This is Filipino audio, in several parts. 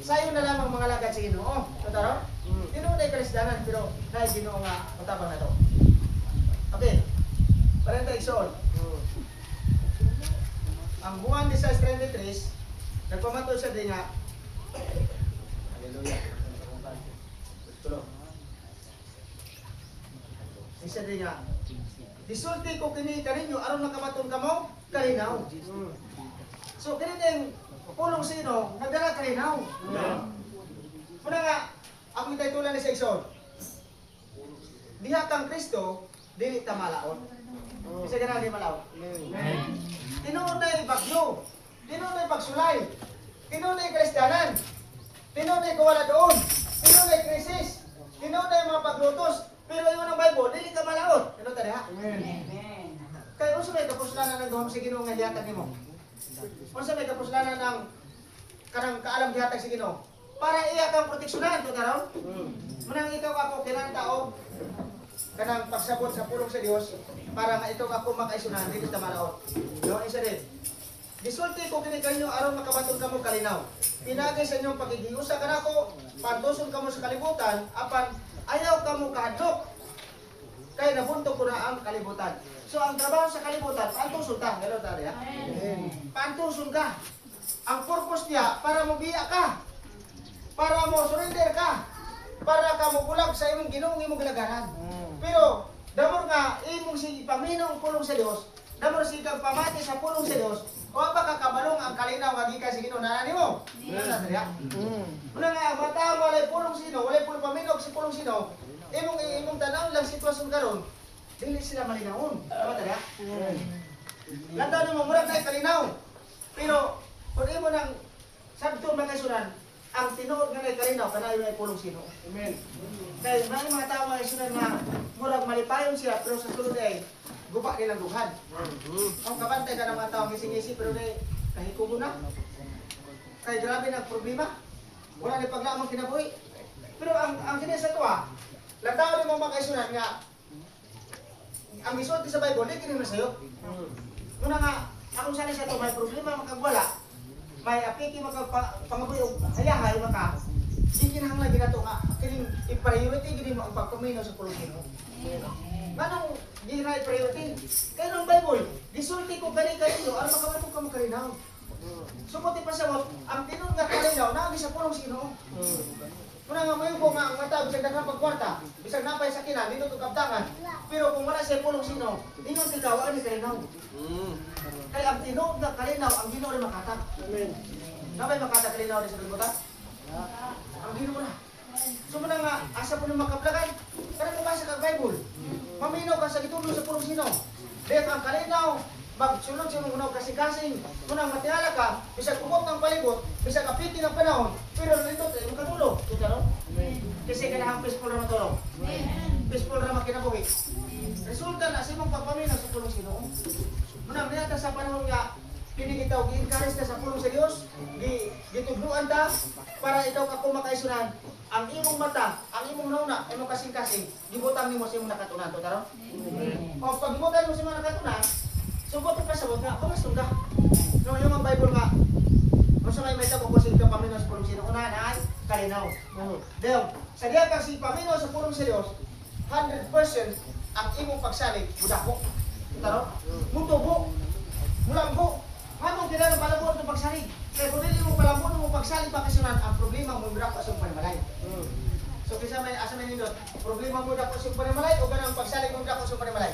sayo na lamang mga lagad sa Ginoo. Totoo? Tinuod ay Kristiyanan pero dahil Ginoo nga utabang na to. Okay. Parenta igsoon. Ang Juan 16:33 nagpamatud siya din nga. Hallelujah. Tulo. Isa din nga. Disulti ko kini kaninyo aron makamatun kamo kalinaw. So kini ding pulong sino nagdala kalinaw. Muna nga ako itay tulan ni sa igsoon. Diha kang Kristo dili ta malaot. Bisa ganang di malaot. Tinuod na bagyo. Tinuod na pagsulay. Tinuod na Kristiyanan. Tinuod na kawala doon. Tinuod na krisis. Tinuod na mga paglutos. Pero yung ng Bible, dili ka malaot. Ano tadi ha? Amen. Kaya unsa may kapuslanan ng gahom sa Ginoo nga gihatag nimo? Unsa may kapuslanan ng kanang kaalam gihatag sa Ginoo? Para iya kang proteksyonan to karon. Munang ikaw ako kinang tao kanang pagsabot sa pulong sa Dios para nga ikaw ako makaisunan dili ta malaot. No, isa din. Disulti ko kini kanyo aron makabaton kamo kalinaw. Pinagay sa inyong pagighiusa kanako, pantuson kamo sa kalibutan apan ayaw kamo kahadlok. Kay nabuntog ko na ang kalibutan. So ang trabaho sa kalibutan, pantuson ta, gano ta ya? Pantuson ka. Ang purpose niya para mo biya ka. Para mo surrender ka. Para ka mo bulag sa imong Ginoo imong gilagaran. Pero damor nga imong si paminaw ang pulong sa Dios, damor si kag pamati sa pulong sa Dios, o ba kakabalong ang kalinaw nga gikan sa Ginoo nana nimo? Muna nga mata mo walay pulong sino, walay pulong paminaw si pulong sino, imong tanaw lang sitwasyon karon, dili sila malinawon. Tama ta? Lantaw nimo murag kay kalinaw. Pero kung imo nang sabton makaisunan, ang tinuod nga kay kalinaw kanayo ay pulong sino. Amen. Kaya may mga tao nga isunan nga murag malipayon siya pero sa sulod ay guba nilang dughan. Ang kabantay ka ng mga tao ngisi-ngisi pero dahil kahikubo na. Kaya grabe na problema. Wala ni paglamang kinabuhi. Pero ang sinis sa tuwa, lantaw ni mo makaisunan nga ang isulti sa Bible, di kini masayo. Muna nga, akong sana sa to may problema makagwala, may apiki makapangabay o hayahay maka, di kinahanglan ginato nga, kining i-priority gini mo ang pagpaminaw sa pulong Ginoo. Nganong di na i-priority? Kaya ng Bible, disulti ko kani kaninyo, aron makamatog ka mo kalinaw. Sumuti pa sa mo, ang tinuod nga kalinaw, naagi sa pulong Ginoo. Muna nga mayon ko nga ang mata, bisag daghang pagkwarta, bisag napay sa kinan, dito to kaptangan. Pero kung wala siya pulong Ginoo, ingon tikaw ani kalinaw. Kaya ang tinuod nga kalinaw, ang Ginoo rin makatag. Amen. Napay makatag kalinaw ni sa kalibutan? Ang Ginoo na. So muna nga, asa po nang makablagan, karang mabasa kang Bible. Maminaw ka sa gitulo sa pulong Ginoo. Dahil ang kalinaw, magsulod sa mga kasing-kasing, munang matihala ka, bisag kubot ng palibot, bisag kapiti ng panahon, pero nalindot ay makatulo. Ito no? Kasi kanahang peaceful na matulong. Peaceful na makinabuhi. Resulta na sa imong pagpaminaw sa pulong Ginoo. Munang niyata sa panahon nga, pinigitaw, gi-encourage na sa pulong sa Dios, gitudluan ta, para ikaw ako makaisunan, ang imong mata, ang imong nauna, imong kasing-kasing, gibutang nimo sa imong nakatunan. Ito taro? O pag gibutan mo sa imong nakatunan, subot ka sabot nga, pamastong ka. No, yung mga Bible nga, kung sa may tabo ko sa paminaw sa pulong Ginoo, unahan ay kalinaw. Deo, sa diya kang si paminaw sa pulong sa Dios, 100% ang imong pagsalig, budako. Taro? Mutubo. Mulambo. Anong kinala palabot ng pagsalig? Kaya kung hindi mo palabot mo pagsalig pakasunan, ang problema mo mura ko sa panimalay. So kisa may asa may nindot, problema mo dako sa panimalay o ganang pagsalig mo dako sa panimalay?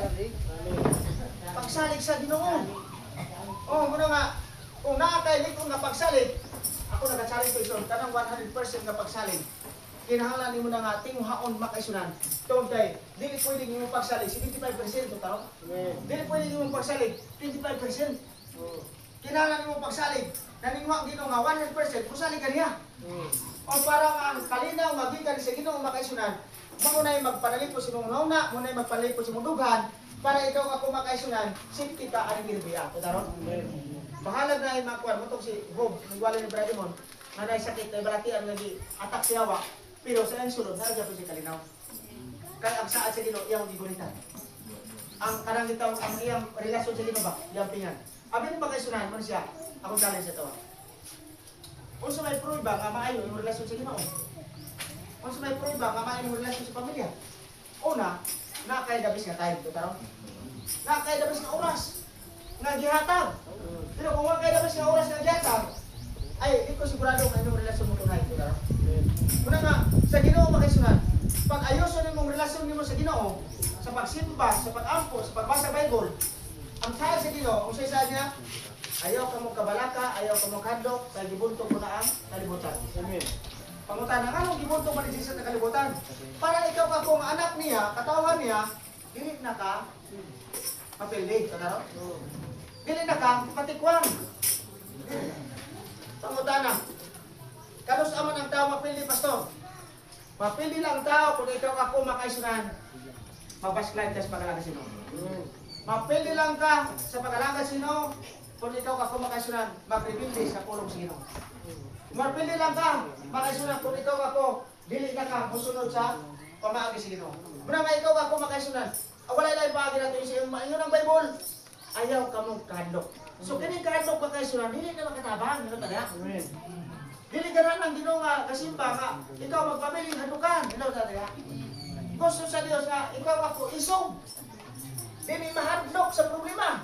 Pagsalig sa Ginoo. Oh, muna nga, kung nakakailig ko nga pagsalig, ako nagsalig ko ison, kanang 100% nga pagsalig. Kinahanglan nimo na nga tinguhaon makaisunan. Tungod kay dili pwede nimo pagsalig 75% to tao. Dili pwede nimo pagsalig 25%. Kinahanglan nimo pagsalig naninguha Ginoo nga 100% pusalig kaniya. O para ang kalinaw nga gikan sa Ginoo makaisunan, mao nay magpanalipos sa imong nauna, mo nay magpanalipos sa imong dughan para ikaw ako makaisunan, safety ka ani girbiya. Taro? Bahala na ay makuan mo tong si Bob, nagwala ni Bradimon, na naisakit na balatian nga gi atak si Hawa. Pero sa ang sulod, naragya po si kalinaw. Kaya ang saad sa Ginoo, iyang gigunitan. Ang karang itaw, ang iyang relasyon sa Ginoo ba, iyang pingan. Abin pa kayo sunahan mo siya, akong challenge ito. Kung sa may prueba nga maayo yung relasyon sa Ginoo. Kung sa may prueba nga maayo yung relasyon sa pamilya. Una, nakay dabis nga time to karon. Nakay dabis nga oras nga gihatag. Pero kung wa kay dabis nga oras nga gihatag, ay di ko sigurado nga inyong relasyon mo tunay to karon. Una nga sa Ginoo makisunan. Pag ayoson nimong relasyon nimo sa Ginoo, sa pagsimba, sa pag-ampo, sa pagbasa Bible, ang kaya sa Ginoo, kung sa niya, ayaw ka mo kabalaka, ayaw ka mo kadlok, sa gibuntog mo na ang kalibutan. Amen. Pangutan nga anong gibuntog man Jesus sa kalibutan? Para ikaw ka kung anak niya, katawan niya, dili na ka mapildi, kataro? Dili na ka patikwang. Pangutan na. Kanus aman ang tao mapildi, pastor? Mapildi lang ang tao kung ikaw ka kung makaisunan, mabasklan ka sa pag-alaga sino. Mapildi lang ka sa pag-alaga sino, kung ikaw ka kung makaisunan, magrebildi sa pulong sino. Mapildi lang ka, makaisunan, kung ikaw ka kung dili na ka, musunod sa pamaagi sino. Muna nga ikaw ka kung makaisunan, wala lang paagi na ito yung inyo ng Bible, ayaw ka mong kahadlok. So kini kahadlok makaisunan, dili na makatabang, ano talaga? Dili ka na ng Ginoo nga kasimba nga, ikaw magpabiling hadukan, ano talaga? Gusto sa Dios nga, ikaw ako isog. Dili mahadlok sa problema.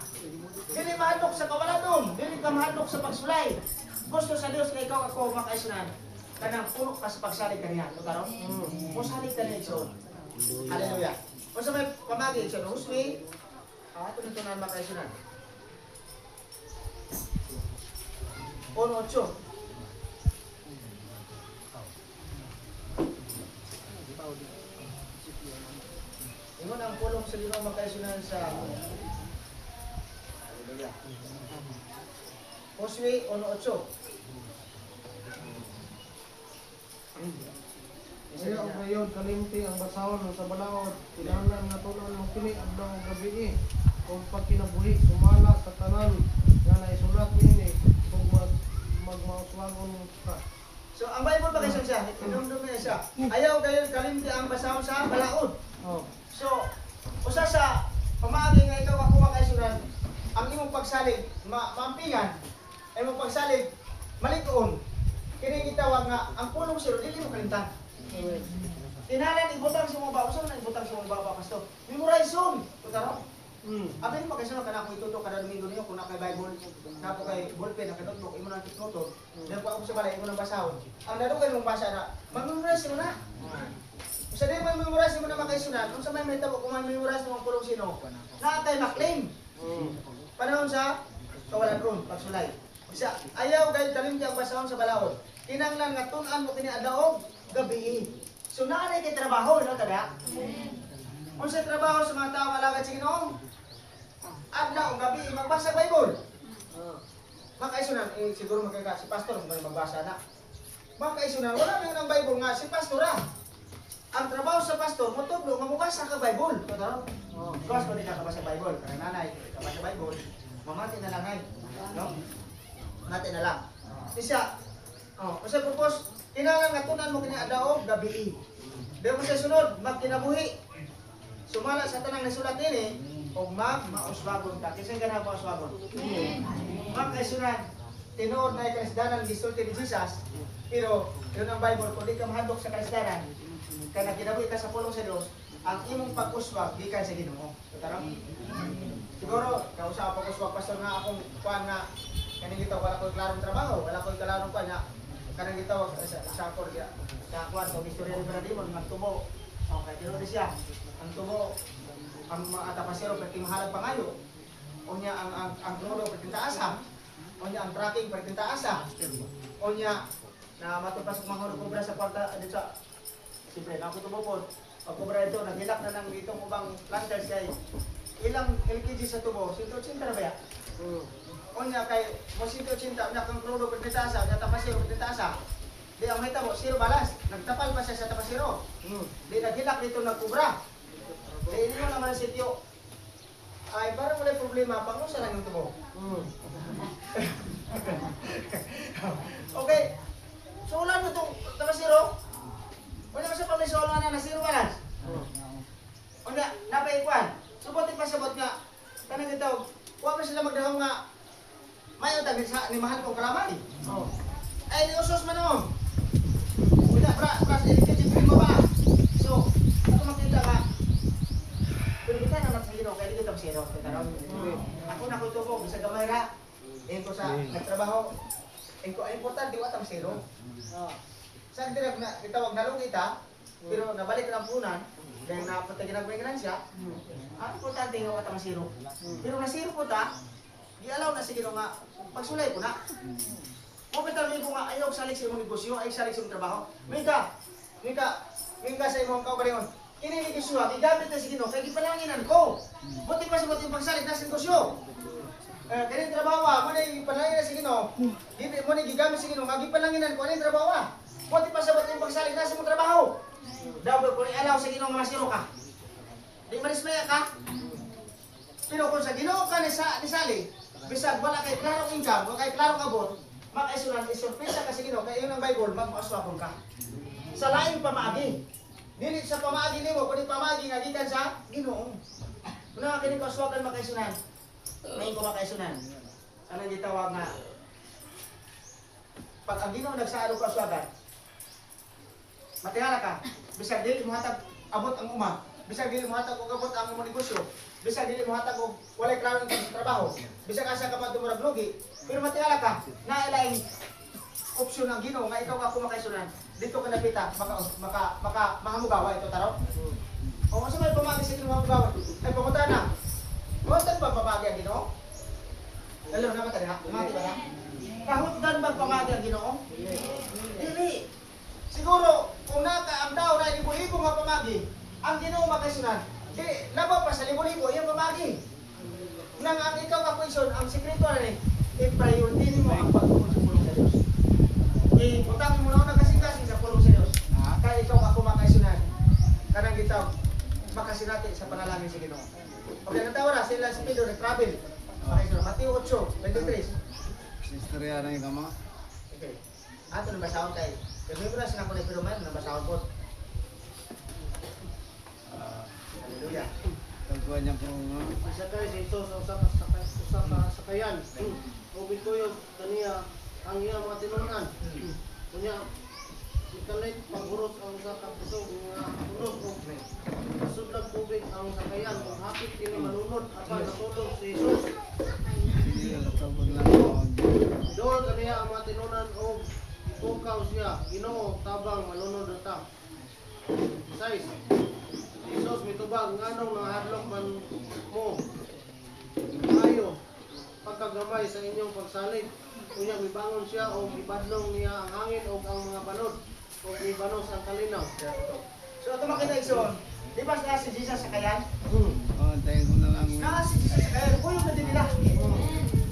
Dili mahadlok sa kawaladom. Dili ka mahadlok sa pagsulay. Gusto sa Dios nga ikaw ako makaisunan. Kanang puno ka sa pagsalig kaniya. Ito karon? Musalig kaniya ito. Hallelujah. O sa may pamagi ito, huswi, ito nito na makaisunan. 1:8. Ingon ang pulong sa Ginoo makaisunan sa Hallelujah. Josue 1:8. Kaya ang ngayon kalimti ang basahon sa balaod, kinahanglan nga tunon mo kini adlaw ug gabi kung pagkinabuhi sumala sa tanan nga naisulat niini kung magmauswagon ka. So ang Bible pa kasi siya, inumdum niya siya. Ayaw kayo kalimti ang basahon sa balaod. Oh. So usa sa pamaagi nga ikaw ako makaisunan, ang imong pagsalig maampilan, ay imong pagsalig malituon. Kini gitawag nga ang pulong siro dili mo kalimtan. Tinalan ibutang sa mga baba, saan na ibutang sa mga baba, pastor? Memorization! Tutaro? Abin mo kasi kana ko ituto kada domingo niyo kung na kay Bible, na po kay ballpen, na kay notebook, imo nang tiknoto, dan po ako sa balay, imo nang basahon. Ang nadugay mong basa na, mag-memorize mo na. Sa di mo memorize mo na makaisunan, kung sa may tabo, kung may memorize mo ang pulong sino, naatay maklaim. Panahon sa kawalan ron, pagsulay. Isa, ayaw kahit kalimti ang basahon sa balahon. Kinanglan nga tunan mo kini adaog gabi. So naanay kay trabaho, no tada? Kung sa trabaho sa mga tao alagad sa Ginoo, adlaw gabi magbasa Bible. Makaisunan, siguro magkaka si pastor may magbasa na. Makaisunan, wala na ng Bible nga si pastor ah. Ang trabaho sa pastor, mutublo nga mubasa ka Bible, tada? Gusto ko di ka kabasa Bible, kana nanay, kabasa Bible. Mamati na lang ay, no? Mamati na lang. Isa, kasi purpose, kinahanglan nga tunan mo kini adlaw gabi. Dili mo sa sunod, magkinabuhi. Sumala sa tanang nasulat nini, og mauswagon ka. Kasi ganahan mo uswagon. Makaisunan, tinuod na kalisdanan gisulti ni Jesus, pero yun ang Bible, kung di ka mahadlok sa kalisdanan, kaya kinabuhi ka sa pulong sa Dios, ang imong pag-uswag gikan sa Ginoo. Tara? Siguro, kausa ako pag-uswag pastor nga akong kuan nga kaning gitaw wala ko'y klarong trabaho, wala ko'y klarong kuan nga kanang gitaw sa akor ya. Sa kuan sa istorya ni Bradimon magtubo. Okay, pero di siya. Ang tubo ang mga tapasero perti mahalag pangayo. Unya ang klodo perti taasa. Unya ang tracking perti taasa. Unya na matupas mga hurubra sa kwarta dito sa siyempre na ako tubo po. Pag kubra ito, naghilak na ng itong ubang planters kay ilang LKG sa tubo? 180 na ba ya? Unya kay 180 na kang klodo perti taasa, na tapasero perti taasa. Di ang may tabo, zero balas. Nagtapal pa siya sa tapasero. Di naghilak dito nagkubra. Di hindi mo naman ang sityo. Ay, parang wala problema. Pang sa lang yung tubo. Okay. So, ulan mo itong tapasero. Wala ka sa pamisolo na na zero balas. Wala, napaikwan. Subotin pa sabot nga. Kanang ito, huwag pa sila magdahong nga. May utang ni mahal kong kalamay. Ay, ni usos Ang importante, wala tang zero. Ah. Sa direct na itawag na lang kita, pero nabalik na ang punan, dahil napatay ginagawa ng siya, ang importante nga wala tang zero. Pero na zero po ta, di-allow na sige nga, pagsulay ko na. Pupunta ko nga, ayaw salik sa imong negosyo, ay salik sa imong trabaho. Mika sa imong kaugalingon. Kini negosyo, gigamit na sige kay gipalanginan ko. Buti pa sa buti pagsalik na sa negosyo. Kani trabaho, mo na ipalangin na sige mo na gigamit sige nga gipalanginan ko ani trabaho. Buti pa sa buti pagsalik na sa imong trabaho. Dapat ko i-allow sige nga masiro ka. Di marismaya ka. Pero kung sa Ginoo ka ni sali, bisag wala kay klarong income, wala kay klarong abot, makaisunan isurpresa ka sa Ginoo kay iyon ang Bible magpaaswapon ka. Sa laing pamaagi. Dili sa pamaagi nimo, kundi pamaagi nga gikan sa Ginoo. Una kini paswakan makaisunan. May ko makaisunan. Anong gitawag nga pag ang Ginoo nagsaado ka aswakan. Matiyala ka, bisag dili mo hatag abot ang uma, bisag dili mo hatag og abot ang imong negosyo, bisag dili mo hatag og walay klaro sa trabaho, bisag asa ka pa dumurag lugi, pero matiyala ka, naalaing opsyon ang Ginoo nga ikaw ako makaisunan. Dito ka napita, maka mahamugawa ito taro. O kung sa may pamagi sa Ginoo mahamugawa, ay pumunta na. Huwag ba pamagi ang Ginoo? Alam naman tayo ha? Pamagi ba na? Kahutdan ba pamagi ang Ginoo? Dili. Siguro, kung ang tao na libo-libo nga pamagi, ang Ginoo makaisunan, di, labaw pa sa libo-libo, yung pamagi. Nang ang ikaw kapuison, ang sekreto na rin, i-priority mo ang pagtulong sa pulong sa Diyos. Utang mo na kasing-kasing sa pulong sa Diyos. Kaya ikaw ako makaisunan. Kanang gitaw, makasinati sa panalangin sa Ginoo. Pag nagtawa na, sila si Pedro nag-travel. Makaisunan. Mateo 8:23. Istorya na yung kama. Okay. Ato na basahon kay. Pero may na sila ko na pero man, nabasahon po. Hallelujah. Tagpuan niya po nga. Isakay si Isos sa usa ka sakayan. Ubit ko yung kaniya ang iyang mga tinunan. Kunya, ikalit pagburot ang usa ka puso nga burot o sudlag tubig ang sakayan kung hapit kini malunod apan natulog si Isos. Sige, tagpuan lang ako. Doon kaniya ang mga tinunan o pukaw siya, Ginoo tabang malunod na ta. 6. Isos mitubag nganong nahadlok man mo. Ayo pagkagamay sa inyong pagsalig. Unya mibangon siya o ibadlong niya ang hangin o ang mga balod o ibanos ang kalinaw. So ito makita igsoon. Di ba na si Jesus sa kayan? Tayo ko na lang. Na si Jesus sa kayan, kuyog na din nila.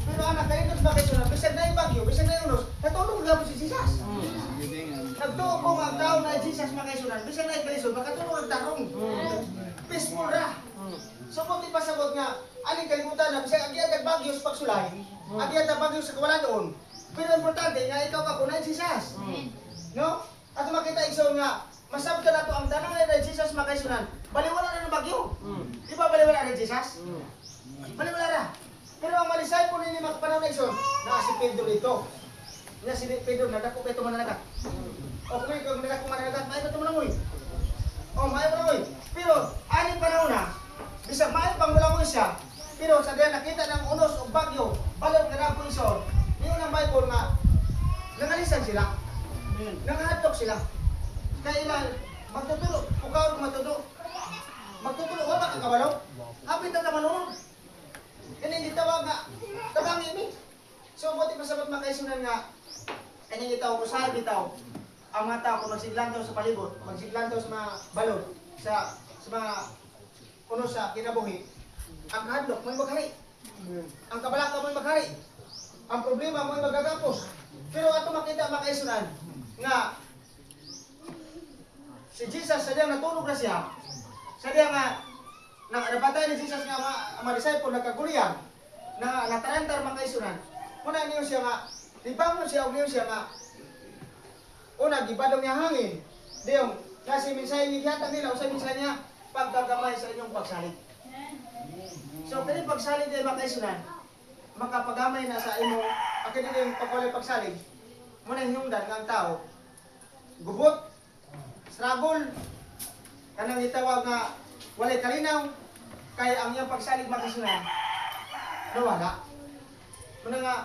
Pero anak, kayo nang bakit sila, bisag na yung bagyo, bisag na yung unos, natulog nga po si Jesus. Sige din. Nagtuo ko ang tao na Jesus makaisunan, bisag na yung kalisod, makatulog ang tarong. Peaceful ra. So kung di pasabot nga, aling kalimutan na, bisag agiyad bagyo sa pagsulay, agiyad ang bagyo sa kawalan doon. Pero importante nga, ikaw ka kunay Jesus. No? At makita igsoon nga, masab ka na to ang tanang na Jesus makaisunan, baliwala na ng bagyo. Di ba baliwala na Jesus? Baliwala na. Pero ang malisay po nini magpanaw na igsoon, na si Pedro ito. Na si Pedro, nadako pa ito mananagat. O kung ikaw nadako mananagat, may ito manangoy. O may manangoy. Pero, aning panahon na, bisag may pang mulangoy siya, pero sa diyan nakita ng unos o bagyo, balaw ka na po igsoon, yun ang Bible nga, nangalisan sila. Nangahatok sila. Kailan magtutulo, ukaw magtutulo. Magtutulo, wala ka kabalaw. Hapit na tamanunod. Kani gitawag nga, tabang ini. So, buti pasabot makaisunan nga, kani gitaw ko sa bitaw, ang mga tao kung magsiglantaw sa palibot, magsiglantaw sa mga balod, sa mga puno sa kinabuhi, ang hadlok mo'y maghari. Ang kabalaka mo'y maghari. Ang problema mo'y magagapos. Pero ato makita makaisunan nga si Jesus sa diyang natulog na siya, sa diyang napatay ni Jesus nga mga disciple nagkaguliyang na natarantar makaisunan. Muna niyo siya nga, libangon siya o niyo siya nga una, gibadong niya hangin. Diyong, kasi minsan higatan nila, usay minsan niya pagkagamay sa inyong pagsalig. So, kani pagsalig din makaisunan, makapagamay na sa imo, akin din yung pagkulay pagsalig, muna hinungdan ng tao, gubot, struggle, kanang itawag nga, walay kalinaw, kaya ang iyong pagsalig makaisunan, nawala. Muna nga,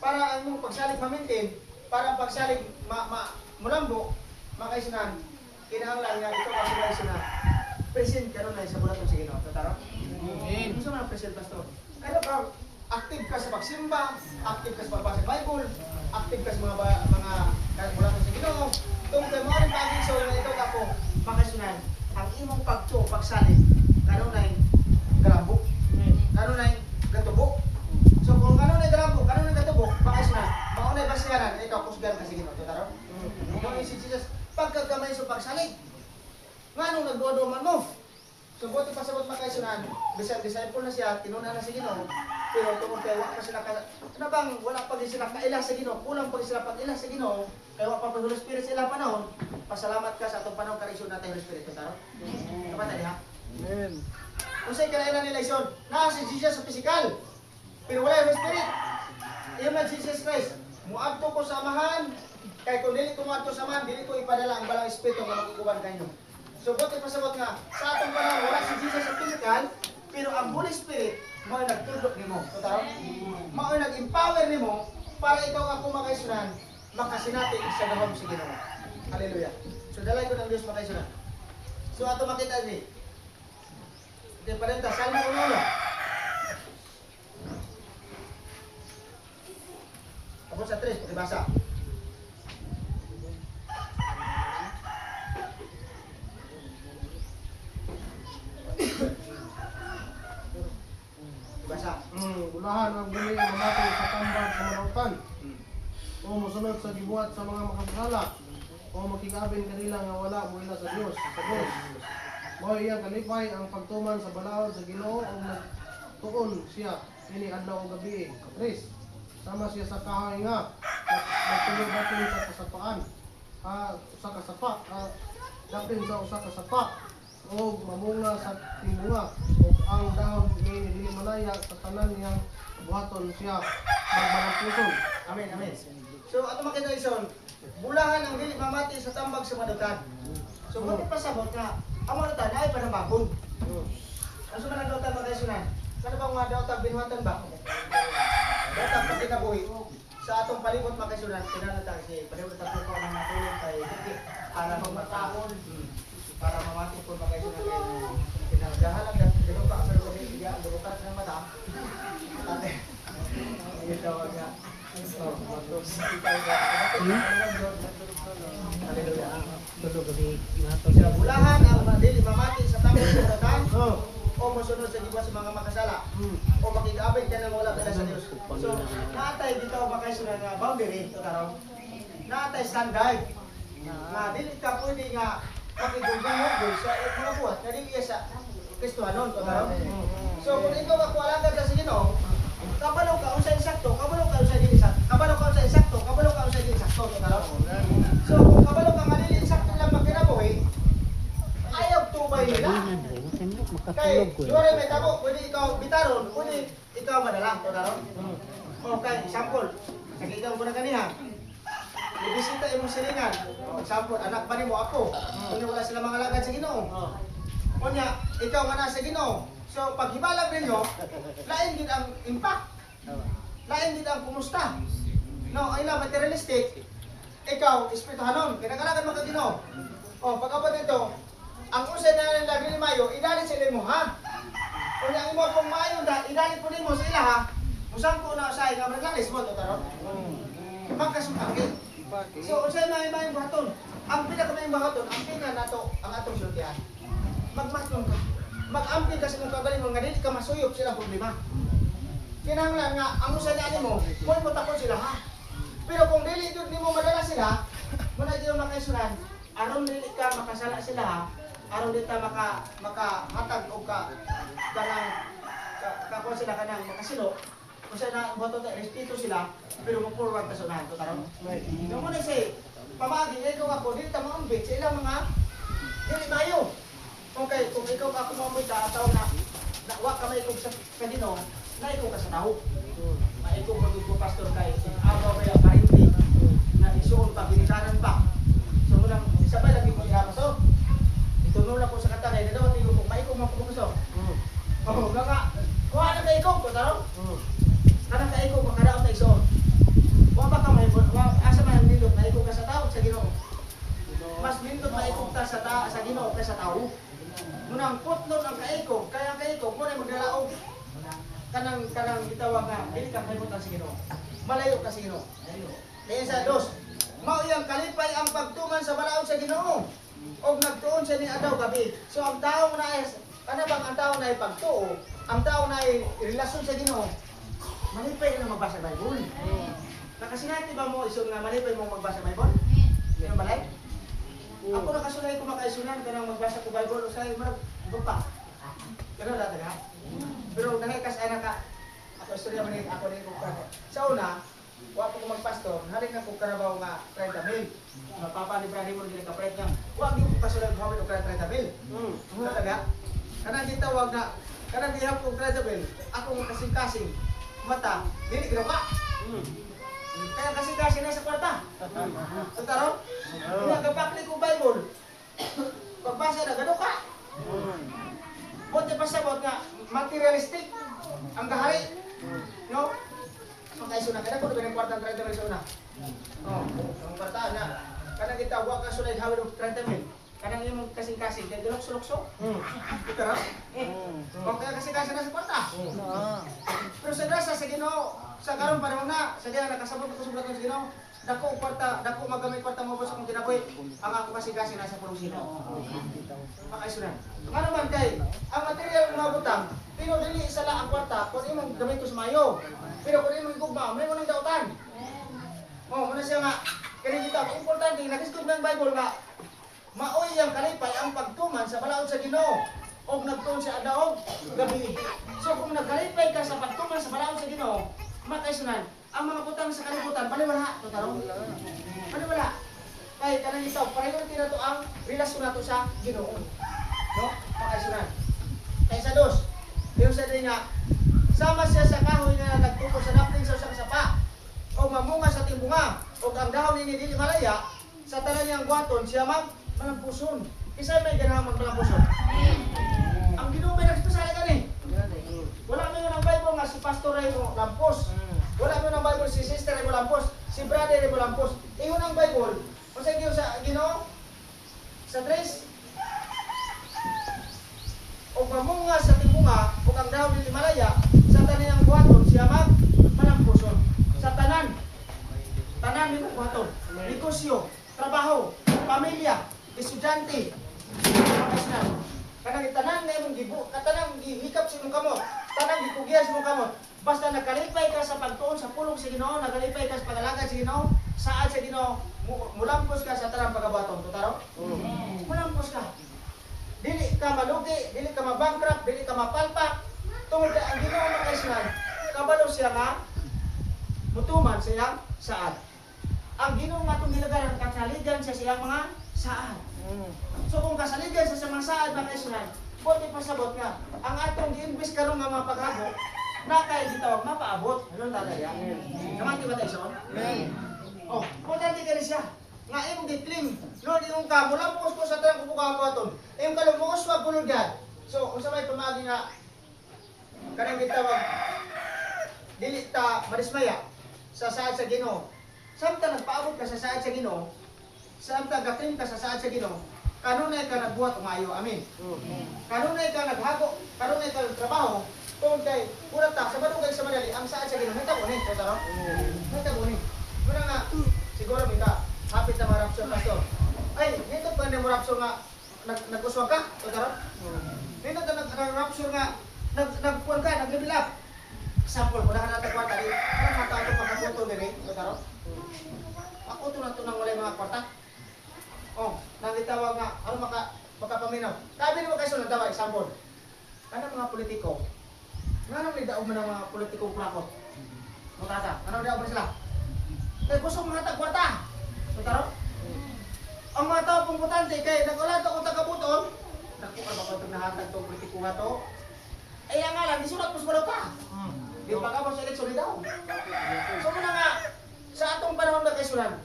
para ang imong pagsalig ma-maintain, para ang pagsalig mulambo, makaisunan, kinahanglan nga ito kasi makaisunan. Present ka nun sa bulatong sa Ginoo. Tataro? Amen. Gusto mo na present, Pastor? Kaya ka, active ka sa pagsimba, active ka sa pagbasa ng Bible, active ka sa mga bulatong sa Ginoo. Kung kayo mo rin pag-iso na ito ako, makaisunan, ang imong pagsalig, kanunay galambo, kanunay gatubo. So kung kanunay galambo, kanunay gatubo, makaisunan, maunay basiyanan, ikaw kusgan ka sa Ginoo. Tataro? Nung si Jesus, pagkagamay sa pagsalig, nga nung nagduwa-duwa mo, so buti pa sabot makaisunan, disciple na siya, tinuna na si Ginoo, pero tungkol kaya wala pa sila ano bang wala pa sila kaila sa Ginoo, kulang pa sila pag-ila sa Ginoo, kaya wala pa Holy Spirit sila panahon, pasalamat ka sa atong panahon karisyon natin Holy Spirit, taro? Kapatid diha? Amen. Kung sa'yo kailangan nila ison, naa si Jesus sa physical, pero wala yung Holy Spirit. Iyon na Jesus Christ, muadto ko sa amahan, kaya kung dili ko muadto sa amahan, dili ko ipadala ang balang Espiritu na magkukuban kayo. So, buti pasabot nga, sa atong panahon, wala si Jesus sa physical, pero ang Holy Spirit, mao'y nagtudok ni mo. Totoo? Mao'y nag-empower ni mo, para ikaw nga kumakaisunan, makasinati sa gawang sa Ginoo. Hallelujah. So, dalay ko ng Diyos makaisunan. So, ato makita ni. Okay, parenta, Salmo 1. Tapos sa 3, pakibasa. Basa. Ulahan ang buli ang mamatay sa tambag sa manautan. O musunod sa gibuhat sa mga makasala. O makigabin kanila nga wala mula sa Dios. Mao iyang kalipay ang pagtuman sa balaod sa Ginoo o magtuon siya ini adlaw o gabi. 3. Sama siya sa kahay nga nagtuloy-dating sa kasapaan. Sa kasapa. Dapin sa usa ka sapa. O mamunga sa timunga. O ang dahon ni dili malaya sa tanan niyang buhaton siya magbalang puson. Amen, amen. So, ato makita ison, bulahan ang dili mamati sa tambag sa madutan. So, buti pasabot nga, ang madutan ay panambakon. Ano man ang dautan makaisunan? Ano bang mga dautan binuhatan ba? Dautan pati kabuhi. Sa atong palibot makaisunan, kinalata kasi palibot at po ang matulong kay para magmataon, para mamati po makaisunan kayo. Pinagahalag at dinuka sa lugar niya, durukat ng mata. Ate, ayun daw nga. Hallelujah. Sa bulahan ang dili mamati sa tamang suratan o mosunod sa gibuhat sa mga makasala o makigabay ka ng wala kada sa Dios. So, naatay dito makaisunan nga boundary ito karon. Naatay standard nga dili ka pwede nga makigugol sa mga buhat na dili sa Kristohanon to karon. So, kung ikaw ako alagad sa Ginoo, kabalo ka unsay insakto, kabalo ka unsay dili sakto, kabalo ka unsay insakto, kabalo ka unsay dili sakto to karon. So, kung kabalo ka nga dili insakto lang magkinabuhi, ayaw tubay nila. Kay, duwara may tabo, pwede ikaw bitaron, pwede ikaw madalang to karon. Okay, example, nakita mo na kaniha. Ibisita imong silingan. Example, anak pa nimo ako. Kung wala sila mga alagad sa Ginoo. Kunya, ikaw nga nasa Ginoo. So, pag hibalag ninyo, lain din ang impact. Lain din ang kumusta. No, ay na, materialistic. Ikaw, espirituhanon. Kinakalagan mo ka Ginoo. O, pag-abot nito, ang usay na lang lagi ni Mayo, idalit sila mo, ha? Kung yung imo pong Mayo, idalit po nimo sa ila, ha? Musang po na sa nga naglalis mo, ito taron. Magkasukaki. So, usay na yung mayong bahaton. Ang pinakamayong bahaton, ang pinaka nato, ang atong sultihan. Magmaton ka. Mag-amping kasi kung kagaling nga dili ka masuyop sila problema. Kinahanglan nga ang usa ni mo, mo tapos sila ha. Pero kung dili jud nimo madala sila, muna gyud makaisunan, aron dili ka makasala sila ha. Aron dili ka makahatag og kanang kako sila kanang makasilo. Usa na boto ta respeto sila, pero mo forward ka sunahan to taron. No mo na say, pamagi ikaw ako dili ta maambit sa ilang mga dili mayo. Okay, kung ikaw ako mamoy ka, ataw na wa ka may sa Ginoo, na ikaw ka sa tao. Ikaw magiging pastor kay agaw kaya karinti na isuon pa, binitanan pa. So mulang sabay lagi mo siya pastor. Ito nula ko sa katagay, na daw tingko kung maikaw mapupuso. Oo, nga. Kuha na kay ikaw, ko taro? Kana kay ikaw makadaot na isuon. sa tao. Munang putlon ang kaikog, kaya ang kaikog mo na magdalaog. Kanang gitawag nga, dili ka kalimutan sa Ginoo. Malayo ka sa Ginoo. Kaya sa dos, mao iyang kalipay ang pagtuman sa balaod sa Ginoo. Og nagtuon siya ni adlaw gabi. So ang tao na ay ano bang ang tao na ay pagtuo, ang tao na ay relasyon sa Ginoo. Malipay ka na magbasa ng Bible. Nakasinati ba mo isong nga malipay mo magbasa ng Bible? Yan balay? Ako nakasulay ko makaisunan kanang magbasa ko Bible o sa marag bupa. Pero dati ha. Pero nahikas ana ka. Ako istorya man ako ni ko. Sa una, wa ko magpastor, halik na ko karabaw nga 30,000. Mapapa ni Brady mo dili ka prayed nga. Wa gyud ko kasulay mo og 30,000. Talaga. Kanang gitawag na kanang gihap ko 30,000. Ako mo kasing-kasing mata, dili ginawa. Kaya kasing-kasing na sa kwarta. Sa taron? Nagapakli ko Bible. Pagbasa na gano ka. Buti pa sabot nga materialistic ang gahari. No? Makaisuna kada ko ng kwarta 30,000 sa una. Oh, ang kwarta na kanang kita wa ka sulay hawid og 30,000. Kanang imong kasing-kasing kay dulok-sulokso. Ito ra. Kung kaya kasing-kasing na sa kwarta. Pero sa grasa sa Ginoo, sa karon panahon na, sa diha nakasabot ko sa sa Ginoo, dako kwarta, dako magamit kwarta mo sa akong kinabuhi. Ang ako kasing-kasing nasa pulong sino. Makaisunan. Nga naman kay ang material nga butang, pero dili isa lang ang kwarta kung imong gamit sa mayo. Pero kung imong igugma, may mo nang dautan. Muna siya nga, kaya kita, importante, nakiskud ng Bible nga, maoy ang kalipay ang pagtuman sa balaod sa Ginoo og nagtuon sa adlaw gabi. So kung nagkalipay ka sa pagtuman sa balaod sa Ginoo, makaisunan ang mga butang sa kalibutan baliwala to tarong. Baliwala. Kay kanang itaw priority na to ang relasyon nato sa Ginoo. No? Makaisunan. Kay sa dos, yung sa nga sama siya sa kahoy na nagtuko sa napling sa usang sapa o mamunga sa timbunga o ang dahon ni dili malaya sa tanan niyang guwaton siya malampuson. Isa may ganang magmalampuson. Ang Ginoo may nagspesal gani. Wala mo ng Bible nga si pastor ay mo lampos. Wala mo ng Bible si sister ay mo lampos, si brother ay mo lampos. Ingon ang Bible, usa gyud sa Ginoo sa 3 o mamunga sa timbunga o ang dahon ni malaya sa tanan niyang guwaton siya malampuson. Sa tanan ni guwaton, negosyo, trabaho, pamilya, estudyante, kanang tanan nga imong gibu, kanang gihikap sa imong kamot, tanang gipugyan sa imong kamot. Basta nakalipay ka sa pagtuon sa pulong sa Ginoo, nakalipay ka sa pagalagad sa Ginoo, saad sa Ginoo, mulampos ka sa tanang pagabuhaton, tutaro? Mulampos ka. Dili ka malugi, dili ka mabankrupt, dili ka mapalpak. Tungod ang Ginoo makaisnan, kabalo siya nga mutuman sa iyang saad. Ang Ginoo nga itong gilagaran, kasaligan siya sa iyang mga saad. So kung kasaligan siya sa mga saad makaisnan, buti pasabot nga, ang atong gi-invest karon nga mga paghabo, na kaya gitawag mapaabot. Ano talaga? Kamati ba tayo son? Oh, importante ka rin siya. Nga imong gitlim, Lord, yung ka, mulampos ko sa tanang kubukabuhaton. Yung kalumos, wag kulod yan. So, kung sa may pamagi nga, kanang gitawag, dili ta madismaya sa saad sa Ginoo. Samtang nagpaabot ka sa saad sa Ginoo, samtang gaklim ka sa saad sa Ginoo, kanunay ka nagbuhat umayo. Amin. Kanunay ka naghago, kanunay ka nagtrabaho, tungkol kay urat ta sa madugay sa madali ang saad sa Ginoo nagtabunin ko taro. Nagtabunin. Muna nga siguro minta hapit na marapsyon pastor. Ay, nito pa na marapsyon nga nagkuswag ka, taro. Nito ka nagrapsyon nga nagpuan ka, nag-level up. Sample ko na natag kwarta di. Ano matato pagkaputo diri, taro. Ako to na to nang walay mga kwarta. Oh, nangitawag nga ano makapaminaw. Sabi mo kayo nagtawag example. Kanang mga politiko, nga may daog man ang mga politikong plakot. Mutata, ano daog man sila? Kaya gusto mga tagkwarta. Taro? Ang mga tao pong butante, kaya nag-ulat ako tagabuton, naku ka ba kung nahatag itong politiko nga to? Ay, ang nga lang, disulat mo sa ka. Di pa ka mo sa eleksyon daw. So muna nga, sa atong panahon na kaisulan,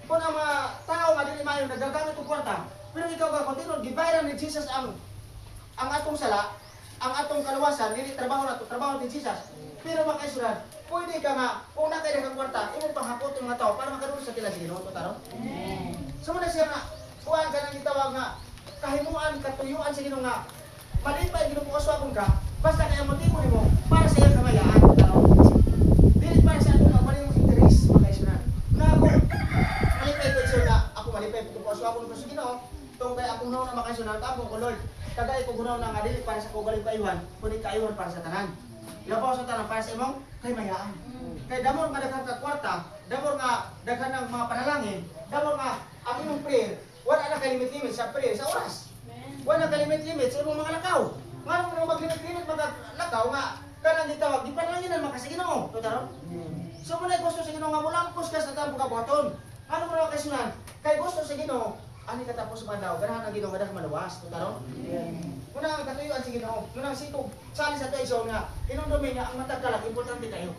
kung ang mga tao nga dili mayo nagagamit ng kwarta, pero ikaw ka kontinuod, gibayaran ni Jesus ang atong sala, ang atong kaluwasan, dili trabaho na to, trabaho ni Jesus. Pero makaisulan, pwede ka nga, kung nakaya kang kwarta, imong panghapot ng mga tao para makaroon sa tila sa Ginoo, taro? So muna siya nga, kuhaan ka nang itawag nga, kahimuan, katuyuan sa Ginoo nga malipay Ginoo ko aswakon ka, basta kaya motibo nimo para sa iyang kamayaan, tanaw. Dili para sa ako nga mali mong interes makaisunan. Na ako malipay ko iso na ako malipay ko aswakon ko sa Ginoo, tong kay akong naon na makaisunan tapos ko Lord. Kagay ko gunaw na nga dili para sa kugaling kaiwan, kundi kaiwan para sa tanan. Labaw sa tanan para sa imong kahimayaan. Kay damor nga daghan ka kwarta, damor nga daghan ng mga panalangin, damor nga ang imong prayer, wala na kalimit-limit sa prayer sa oras. Wala na kalimit-limit sa imong mga lakaw. Ngano mo maglimit-limit mga lakaw nga kanang gitawag di panalanginan maka sa Ginoo, tutaro? So mo na gusto sa Ginoo nga mulampos ka sa tampo ka buhaton. Ano mo na kasunan? Kay gusto sa Ginoo, ani katapos man daw, ganahan ang Ginoo nga daghan maluwas, tutaro? Muna ang katuyuan sa Ginoo, muna ang sikog, sali sa tuiso nga, inundumin nga ang matagkalag, importante kayo.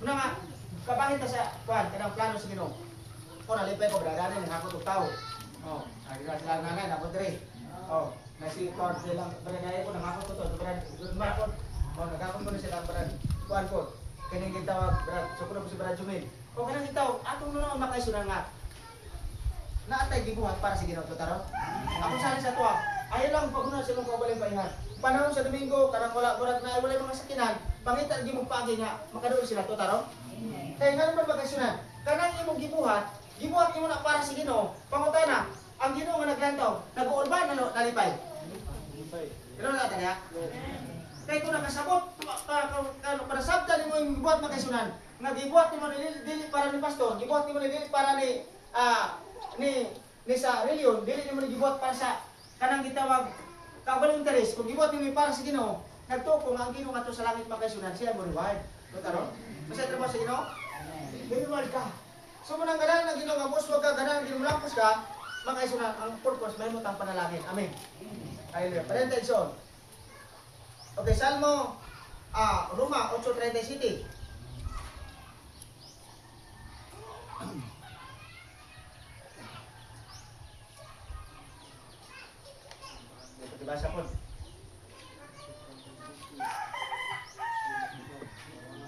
Muna nga, kabahin ka sa, kuhan, kanang plano sa Ginoo. Kung nalipay ko, bradarin, nakakot og tao. Oh, agad sila nanay, nakot diri. Oh, nasi kuhan silang, bradarin ko, nakakot ko to, brad, makot. Oh, nakakot ko na sila, brad, kuhan ko. Kanang gitawag, brad, sukuro ko si brad Jumil. O kanang gitawag, atong nunaon makaisunan nga, naatay gibuhat para sa Ginoo, tutaro? Ako sali sa tuwa, ayaw lang paguna sa imong kaugaling paihan. Panahon sa Domingo, kanang wala burat na wala mga sakinan, pangita gi mong pagi nga makaduol sila to taro. Kaya nga naman bagasunan, kanang imong gibuhat imo na para sa Ginoo. Pangutana, ang Ginoo nga naglantaw, nag-uurban na nalipay. Pero na tanya. Kay kung nakasabot para sabta nimo imong gibuhat makasunan, nga gibuhat nimo dili para ni pastor, gibuhat nimo dili para ni sa reliyon, dili nimo gibuhat para sa kanang gitawag kaugaling interes. Kung gibuhat nimo para sa Ginoo, nagtuko nga ang Ginoo ngadto sa langit makaisunan siya mo reward. Tutaro? Basta trabaho sa Ginoo? Reward ka. So manang ganahan ng Ginoo nga muswag ka, ganahan Ginoo lampos ka, makaisunan ang purpose may mo tang panalangin. Amen. Hallelujah. Parenthesis. Okay, Salmo Roma 8:37. Dibasa po.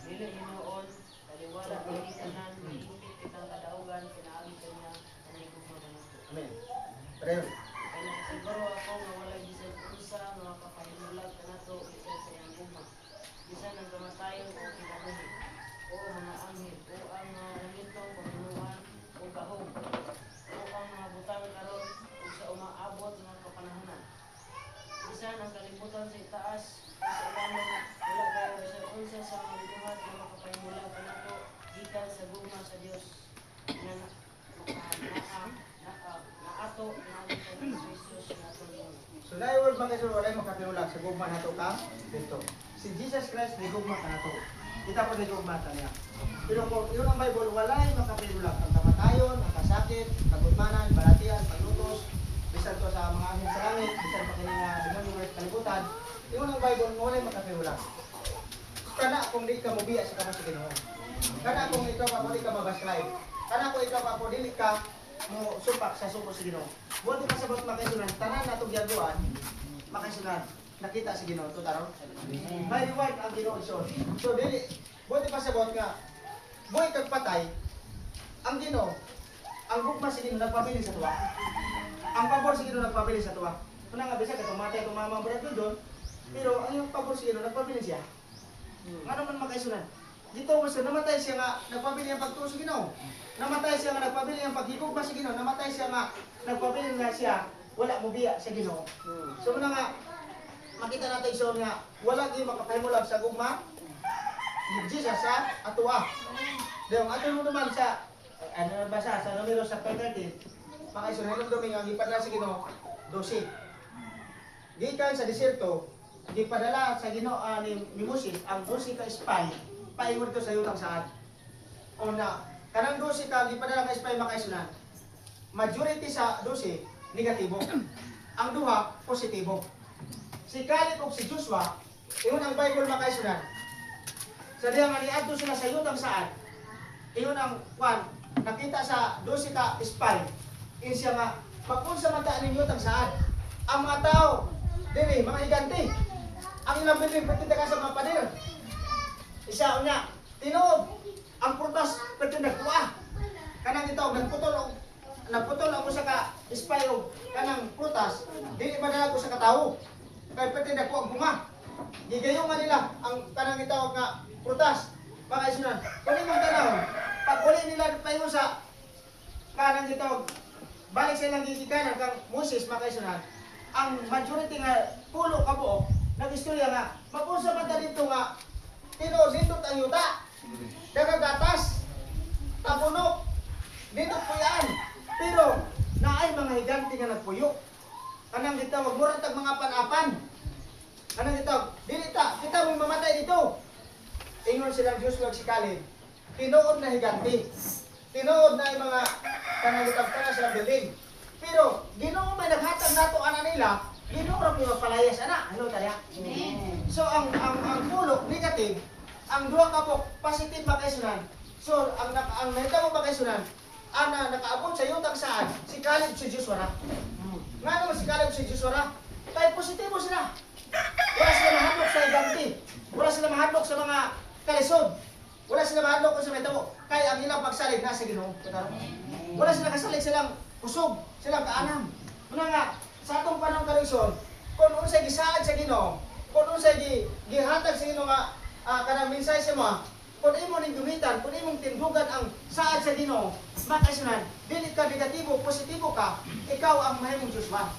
Dili hinuon, taliwala kini tanan, higupit kitang kadaugan, kinaagi kanya, kanigog maganato. Amen. Prayer. Kaya siguro ako nga walay bisan unsa nga makapahimulag kanato bisan sa iyang guma. Bisan ang kamatayon o kinabuhi. O mga anghel, o ang mga langitong pagbunuhan, o gahom. O ang mga butang karon, o sa umaabot nga kapanahonan. Bisan ang kalibutan sa itaas, o sa ilamon, wala kayo bisan unsa sa mga binuhat nga makapahimulag kanato gikan sa guma sa Dios nga naato na Jesus na tulong. So na word makasul walay makapiulag sa gugma nato ka dito. Si Jesus Christ ni gugma ka nato. Kita po ni gugma ta niya. Pero kung yun ang Bible walay makapiulag ang kamatayon, ang kasakit, kagutmanan, balatian, paglutos, bisan to sa mga anghel sa langit, bisan pa kini nga demonyo sa kalibutan. Yun ang Bible walay makapiulag. Kana kung di ka mobiya sa kamo sa Ginoo. Kana kung ikaw pa di ka mabaslay. Kana kung ikaw pa dili ka mo supak sa suko sa Ginoo. Buti pa sabot makaisunan, tanan natong giaguan, makaisunan, nakita sa Ginoo, tutaro. May reward ang Ginoo iso. So dili, buti pa sabot nga, buhay kag patay, ang Ginoo, ang gugma sa Ginoo nagpabili sa tuwa. Ang pabor sa Ginoo nagpabili sa tuwa. Kuna nga bisa katong matay itong mama brad doon, pero ang yung pabor sa Ginoo nagpabili siya. Nga naman makaisunan. Dito gusto namatay siya nga nagpabili ang pagtuo sa Ginoo. Namatay siya nga nagpabili ang paghigugma sa Ginoo. Namatay siya nga nagpabili nga siya wala mo biya sa Ginoo. So muna nga makita natin so nga wala gyud makapahimulag sa gugma ni Jesus sa atuwa. Dong ato mo naman sa ano basa sa numero sa 30. Makaisunod domingo ang ipadala sa Ginoo 12. Gikan sa desierto gipadala sa Ginoo ni Moses ang 12 ka spy paingon ko sa yutang saad. Una, kanang 12 ka gipadala ka spy makaisunan. Majority sa 12 negatibo. Ang duha positibo. Si Caleb ug si Joshua, iyon ang Bible makaisunan. Sa diha nga niadto sila sa yutang saad. Iyon ang kwan nakita sa 12 ka spy. Siya nga pag-unsa man ta ning yutang saad. Ang mga tao dili mga higante. Ang ilang bilin pagkita ka sa mga pader. Isa unya, tinuod ang prutas pwede nagkuha. Kanang itaw nagputol og naputol ako sa ka spy og kanang prutas, dili madala ko sa katawo. Kay pati na ko ang bunga. Gigayungan nila ang kanang gitawag nga prutas. Mga isunan, kung imong tanawon, pag uli nila paingon sa kanang gitawag, balik sa ilang gigikanan kang Moses, mga isunan, ang majority nga pulo ka buok, nag-istorya nga, mag-usa man ta dito nga, tinuod dito ang yuta, dagang gatas, tapunok, dito puyaan, pero naay mga higanti nga nagpuyo. Kanang gitawag, murang tag mga panapan. Kanang gitawag, dili ta, kita mo mamatay dito. Ingon silang Diyos wag si Caleb, tinuod na higanti, tinuod na yung mga kanang gitawag ka na silang building. Pero, Ginoo may naghatag nato ana nila, Ginoo ra mo palayas ana. Ano talya? So ang pulo negative, ang duha ka po positive makaisunan. So ang nahitabo makaisunan, ana nakaabot sa yutang saan si Caleb si Joshua. Nga naman si Caleb si Joshua, kay positibo sila. Wala sila mahadlok sa iganti. Wala sila mahadlok sa mga kalisod. Wala sila mahadlok sa mahitabo. Kay ang ilang pagsalig nasa Ginoo. Wala sila kasalig silang kusog, silang kaanam. Muna nga, sa atong panahon kaluson, kung unsay gisaad sa Ginoo, kung unsay gihatag sa Ginoo nga kanang mensahe sa mo, kung imo ning gumitan, kung imong tindugan ang saad sa Ginoo, makaisunan, dili ka negatibo, positibo ka, ikaw ang mahimong Joshua.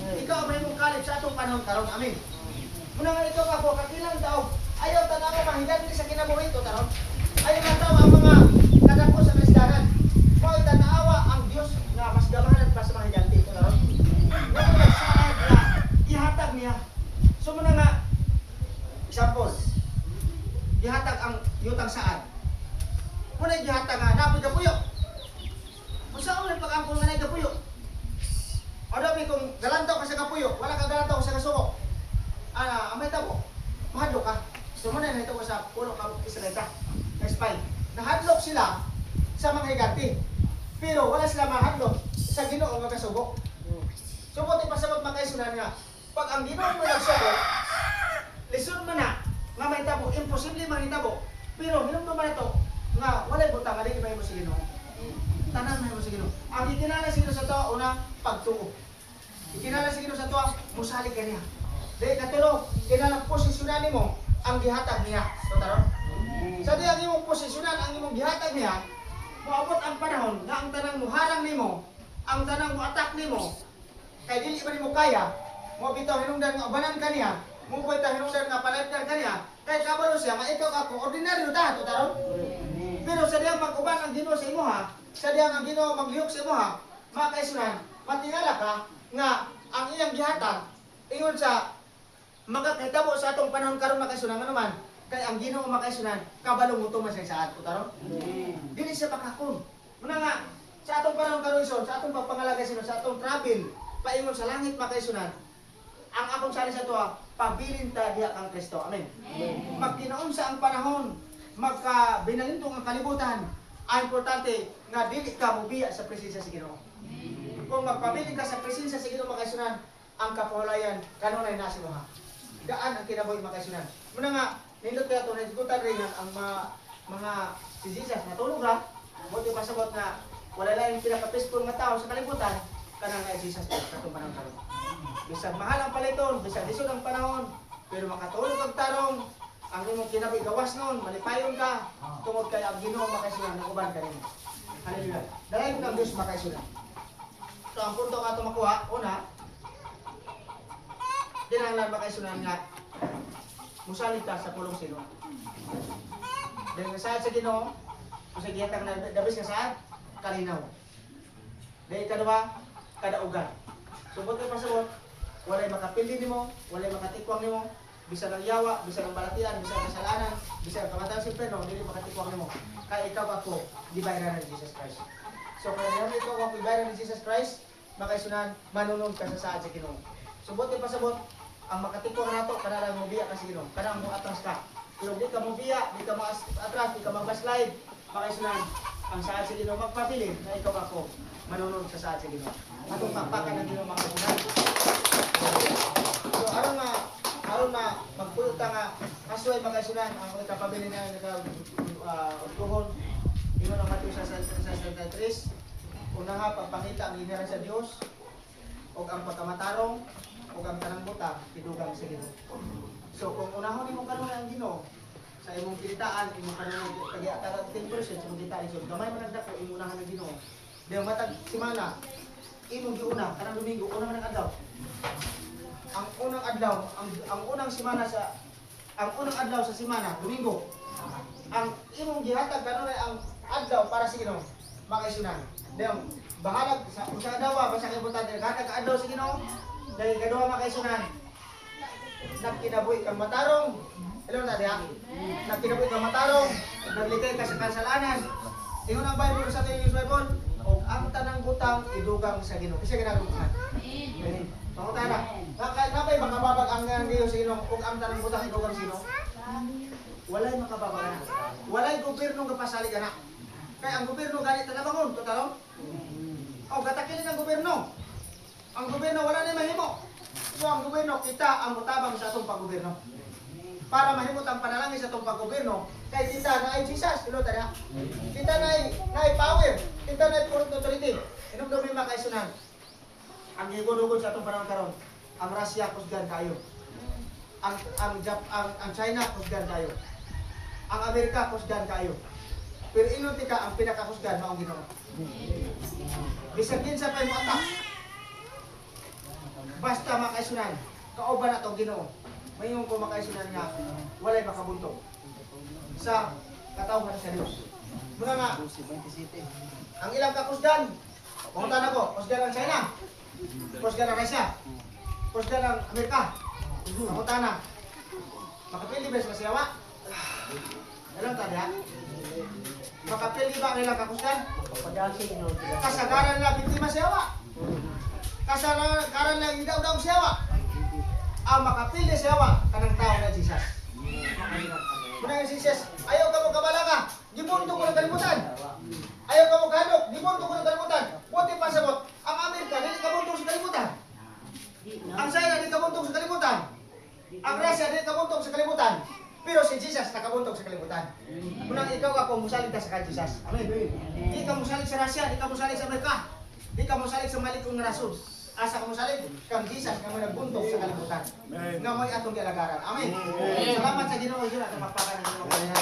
Ikaw ang mahimong Caleb sa atong panahon karon. Amen. Muna nga ikaw ako kakilang daw, ayaw tanaw mahigan sa kinabuhi to taron. Ayaw na daw ang mga kadako sa Kristiyanan. Mao itanaawa ang Dios nga mas gamahan pa sa mga higanti ito taron. Nga nagsaad na ihatag niya. So muna nga example, gihatag ang yutang saad. Muna gihatag nga napoy kapuyo. Unsa man pag-ampon nga nay kapuyo? O daw kung galantaw ka sa kapuyo, wala ka galantaw sa kasuko. Amay tabo. Mahadlok ka. So muna na ito ko sa pulo ka Israelita. Na spy. Nahadlok sila sa mga higanti. Pero wala sila mahadlok sa Ginoo nga kasugo. So buti pasabot makaisunan nga, pag ang Ginoo mo nagsugo, lisod man na nga may tabo, imposible man itabo. Pero hinumdum man ito nga walay butang ali may mo sa Ginoo. Tanan may mo sa Ginoo. Ang ikinala sa Ginoo sa tuwa una pagtuo. Ikinala sa Ginoo sa tuwa musalig kaniya. Dahil katulo, kinala posisyonan nimo ang gihatag niya. So taron. Sa di ang imong posisyonan ang imong gihatag niya, moabot ang panahon nga ang tanang muharang nimo, ang tanang muatak nimo, kay dili man nimo kaya, mo bitaw hinungdan nga ubanan kaniya, mo bitaw hinungdan nga palaypan kaniya, kay kabalo siya nga ikaw ako ordinaryo ta to taron. Pero sa diyang mag-uban ang Ginoo sa imo ha, sa diyang ang Ginoo maglihok sa imo ha, makaisunan, matingala ka nga ang iyang gihatag ingon sa magkakitabo sa atong panahon karon makaisunan nga naman kay ang Ginoo makaisunan kabalo mo tumas sa saad ko taron. Dili siya makakon. Muna nga sa atong panahon karon sa atong pagpangalagay sa atong travel paingon sa langit makaisunan. Ang akong sali sa tuwa, pabilin ta diha kang Kristo. Amen. Magkinaunsa ang panahon, magkabinalintong ang kalibutan. Ang importante nga dili ka mubiya sa presensya sa Ginoo. Kung magpabilin ka sa presensya sa Ginoo makaisunan, ang kapahulayan kanunay nasa mo ha. Gaan ang kinabuhi makaisunan. Muna nga nindot kaya ito, naisigutan rin ang mga si Jesus natulog ra. Buti pasabot na wala lang yung pinaka-peaceful nga tao sa kalibutan, kanang na Jesus katong panahon karon. Bisag mahal ang paliton, bisag lisod ang panahon, pero makatulog ang tarong, ang imong kinabi gawas nun, malipayon ka, tungod kay ang Ginoo makaisunan, nakuban ka rin. Hallelujah. Dahil ng Diyos makaisunan. So ang punto nga ito makuha, una, kinahanglan makaisunan nga musalig ta sa pulong sino. Dahil nga sa Ginoo, kung sa gihatag na dabis nga saan, kalinaw. Dahil kadua, kadaugan. So buti pasabot, walay makapili nimo, walay makatikwang nimo, bisa ng yawa, bisa ng balatian, bisa ng kasalanan, bisa ng kamatayan sa impyerno, dili makatikwang nimo. Kaya ikaw ako, gibayaran ni Jesus Christ. So kaya namin ikaw ako gibayaran ni Jesus Christ, makaisunan, manunod ka sa saad sa Ginoo. So buti pasabot, ang makatikwang nato kanang mobiya ka sa Ginoo, kanang mo atras ka. Pero di ka mobiya, di ka atras, di ka mag-backslide, makaisunan ang saad sa Ginoo magpabilin na ikaw ako manunod sa saad sa Ginoo. Atong pakpakan ng Ginoo makaisunan. So aron na magpulot ta nga kasuway makaisunan ang kapabilin na naka utuhon ingon ang Mateo sa 33 Una pagpangita ang iniran sa Dios o ang pagkamatarong o ang tanang butang tidugang sa Ginoo. So kung unahon imong karon ang Ginoo sa imong kilitaan, imong karon kaya tara 10% sa imong kitaan, so gamay man ang dako imong unahan ang Ginoo. Dahil matag semana imong giuna kanang Domingo una man ang adlaw. Ang unang adlaw, ang unang semana sa ang unang adlaw sa semana, Domingo. Ang imong gihatag kanon ay ang adlaw para sa Ginoo. Makaisunan. Dahil bahalag sa dawa basta kay butan hatag ka adlaw sa Ginoo. Dahil kaduha makaisunan. Nagkinabuhi kang matarong. Hello na diha. Nagkinabuhi kang matarong, naglikay ka sa kasalanan. Ingon ang Bible sa ating Bible, og ang tanang butang idugang sa Ginoo. Kasi ginagawa. Amen. Pangutana. Napay makababag ang Ginoo sa Ginoo og ang tanang butang idugang sa Ginoo. Walay makababag. Walay gobyerno nga pasali kana. Kaya ang gobyerno ganit na bangon, tutalon. O gatakilin ang gobyerno. Ang gobyerno wala na mahimo. So ang gobyerno kita ang mutabang sa atong paggobyerno. Para mahimot ang panalangin sa atong paggobyerno, kay kita na ay Jesus, ilo tara. Kita na ay power, kita na ay purong authority. Inom do may makaisunan. Ang gigudugod sa atong panahon karon, ang Russia kusgan kayo. Ang China kusgan kayo. Ang Amerika kusgan kayo. Pero inuti ka ang pinakakusgan maong Ginoo. Bisag din sa pay mo atak. Basta makaisunan, kauban na itong Ginoo. Mayroon ko makaisunan nga, walay makabuntog sa katawhan sa Diyos. Muna nga, ang ilang kakusgan, pumunta na ko, kusgan ng China, kusgan ng Russia, kusgan ng Amerika, pumunta na. Makapili ba sa siyawa? Alam tadi ha? Makapili ba ang ilang kakusgan? Kasagaran na biktima siyawa. Kasagaran na hidaw-daw siyawa. Ang makapili siyawa kanang tao na Jesus. Muna yung Jesus, ayaw ka mo kabalaga, gibunto ko ng kalimutan. Ayaw ka mo kahadok, gibunto ko ng kalimutan. Buti pa sabot, ang Amerika, hindi kabuntong sa kalimutan. Ang China, hindi kabuntong sa kalimutan. Ang Russia, hindi kabuntong sa kalimutan. Pero si Jesus nakabuntog sa kalibutan. Unang ikaw ako musalig ka sa kay Jesus. Amen. Di ka musalig sa Russia, di ka musalig sa Amerika. Di ka musalig sa mali kong rason. Asa ka musalig kang Jesus nga may nagbuntog sa kalibutan. Nga may atong gialagaran. Amen. Salamat sa Ginoo Dios at mapapaka ng Ginoo kaniya.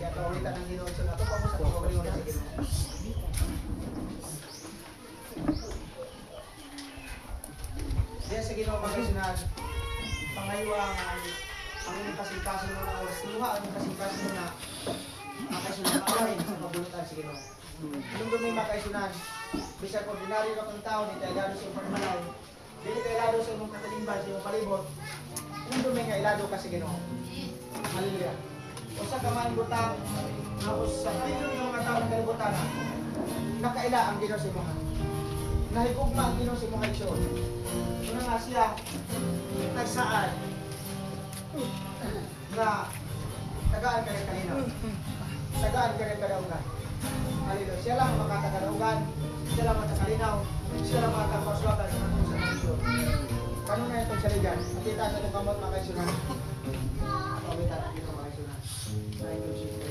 Kaya kawitan ng Ginoo sa ato pa mo sa pagpapaliwan sa Ginoo. Diyan sa Ginoo pagkasunan, pangaywa ang inyong kasingkasin mo na oras, luha ang kasingkasin mo na makasunan alahin sa pabulutan sa Ginoo. Nung doon makaisunan, bisag ordinaryo na kong tao, di tayo lado sa imong malay, di tayo lado sa imong katalimban, sa imong palibot, nung doon may kailado ka sa Ginoo. Hallelujah. O sa kamaan butang, sa pilyo ng mga tao ng kalibutan, nakaila ang Ginoo sa imong nahigugma ang Ginoo sa imong kaisyon. Una nga siya, nagsaan na tagaan ka rin kalinaw. Tagaan ka rin kadaugan. Hallelujah. Siya lang makakadaugan, siya lang matakalinaw, siya lang makakapaswagan sa mga sa kaisyon. Kanuna itong saligan, makita sa itong kamot makaisunan. Pagkita natin itong makaisunan. Thank you, Jesus.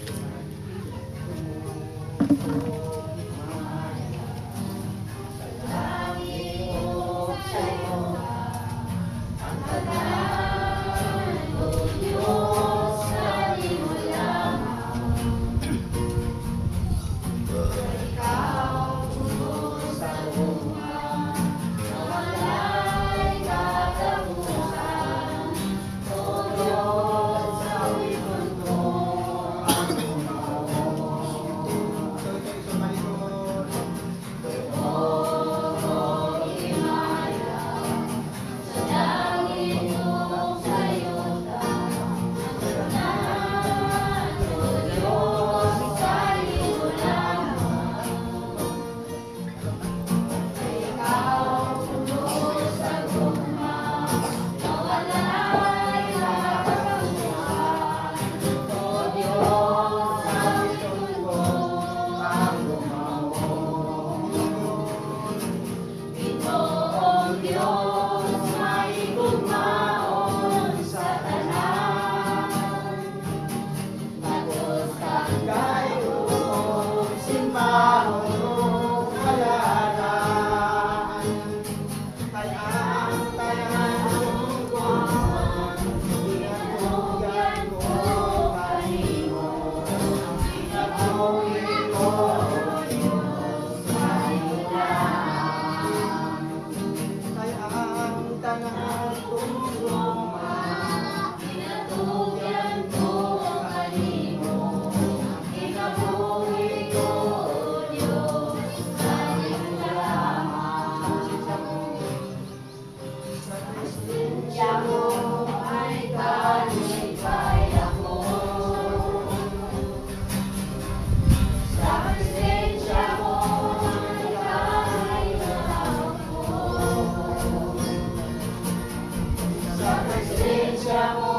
Sa presensya mo,